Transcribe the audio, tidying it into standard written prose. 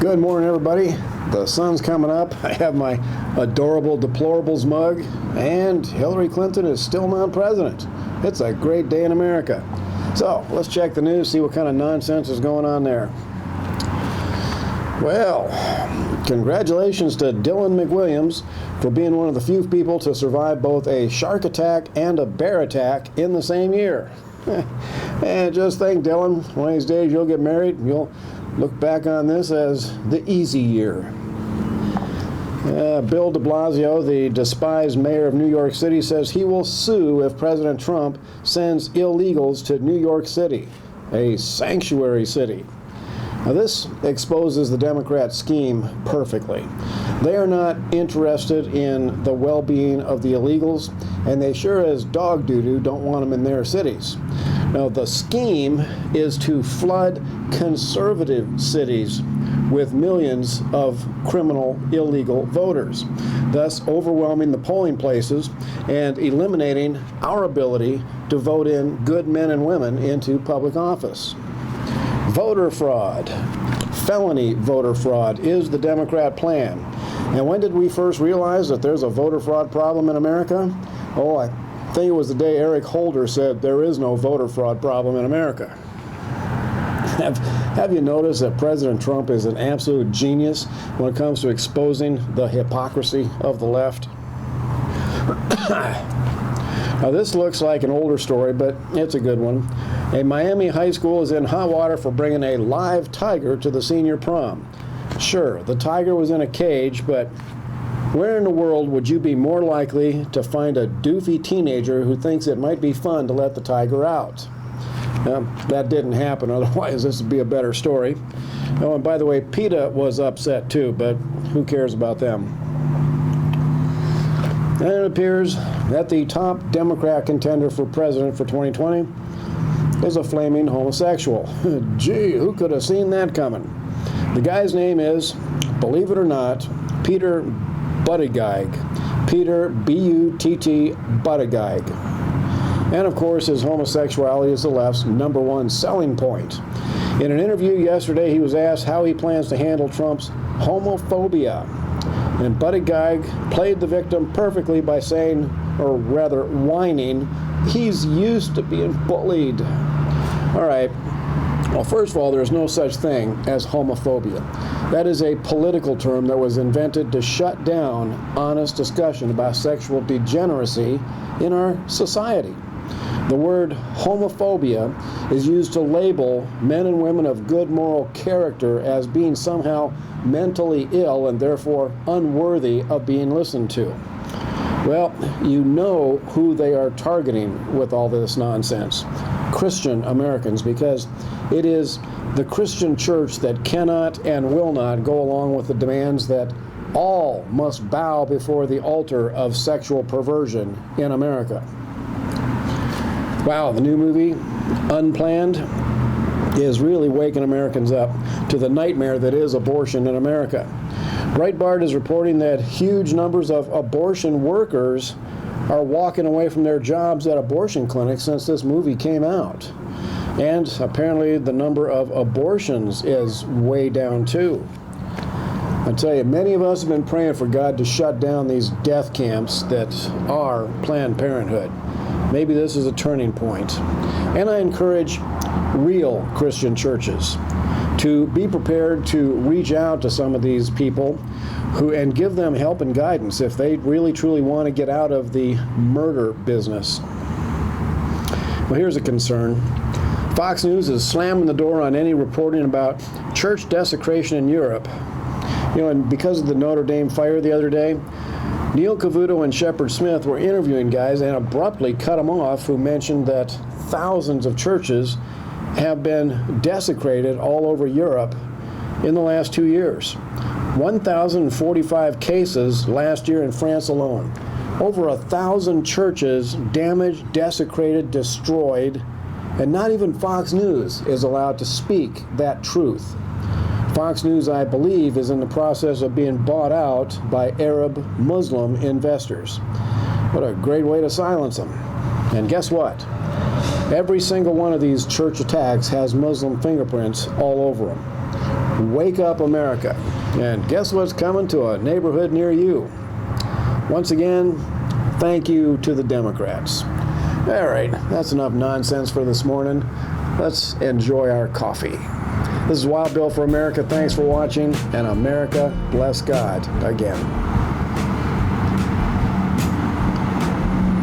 Good morning, everybody. The sun's coming up. I have my adorable deplorables mug, and Hillary Clinton is still not president. It's a great day in America. So let's check the news, see what kind of nonsense is going on there. Well, congratulations to Dillon McWilliams for being one of the few people to survive both a shark attack and a bear attack in the same year. And just think, Dillon, one of these days you'll get married and you'll look back on this as the easy year. Bill DeBlasio, the despised mayor of New York City, says he will sue if President Trump sends illegals to New York City, a sanctuary city. Now, this exposes the Democrat scheme perfectly. They are not interested in the well-being of the illegals, and they sure as dog doo-doo don't want them in their cities. Now, the scheme is to flood conservative cities with millions of criminal, illegal voters, thus overwhelming the polling places and eliminating our ability to vote in good men and women into public office. Voter fraud, felony voter fraud is the Democrat plan. And when did we first realize that there's a voter fraud problem in America? Oh, I think it was the day Eric Holder said there is no voter fraud problem in America. Have you noticed that President Trump is an absolute genius when it comes to exposing the hypocrisy of the left? Now, this looks like an older story, but it's a good one. A Miami high school is in hot water for bringing a live tiger to the senior prom. Sure, the tiger was in a cage, but where in the world would you be more likely to find a doofy teenager who thinks it might be fun to let the tiger out? That didn't happen, otherwise this would be a better story. Oh, and by the way, PETA was upset too, but who cares about them? And it appears that the top Democrat contender for president for 2020 is a flaming homosexual. Gee, who could have seen that coming? The guy's name is, believe it or not, Peter Buttigieg. Peter, B-U-T-T, Buttigieg. And of course, his homosexuality is the left's #1 selling point. In an interview yesterday, he was asked how he plans to handle Trump's homophobia. And Buttigieg played the victim perfectly by saying, or rather whining, he's used to being bullied. All right. Well, first of all, there's no such thing as homophobia. That is a political term that was invented to shut down honest discussion about sexual degeneracy in our society. The word homophobia is used to label men and women of good moral character as being somehow mentally ill and therefore unworthy of being listened to. Well, you know who they are targeting with all this nonsense. Christian Americans, because it is the Christian church that cannot and will not go along with the demands that all must bow before the altar of sexual perversion in America. Wow, the new movie, Unplanned, is really waking Americans up to the nightmare that is abortion in America. Breitbart is reporting that huge numbers of abortion workers are walking away from their jobs at abortion clinics since this movie came out. And apparently the number of abortions is way down too. I tell you, many of us have been praying for God to shut down these death camps that are Planned Parenthood. Maybe this is a turning point. And I encourage real Christian churches to be prepared to reach out to some of these people and give them help and guidance if they really truly want to get out of the murder business. Well, here's a concern. Fox News is slamming the door on any reporting about church desecration in Europe. You know, and because of the Notre Dame fire the other day, Neil Cavuto and Shepard Smith were interviewing guys and abruptly cut them off who mentioned that thousands of churches have been desecrated all over Europe in the last 2 years. 1,045 cases last year in France alone. Over 1,000 churches damaged, desecrated, destroyed, and not even Fox News is allowed to speak that truth. Fox News, I believe, is in the process of being bought out by Arab Muslim investors. What a great way to silence them. And guess what? Every single one of these church attacks has Muslim fingerprints all over them. Wake up, America. And guess what's coming to a neighborhood near you? Once again, thank you to the Democrats. All right, that's enough nonsense for this morning. Let's enjoy our coffee. This is Wild Bill for America. Thanks for watching, and America bless God again.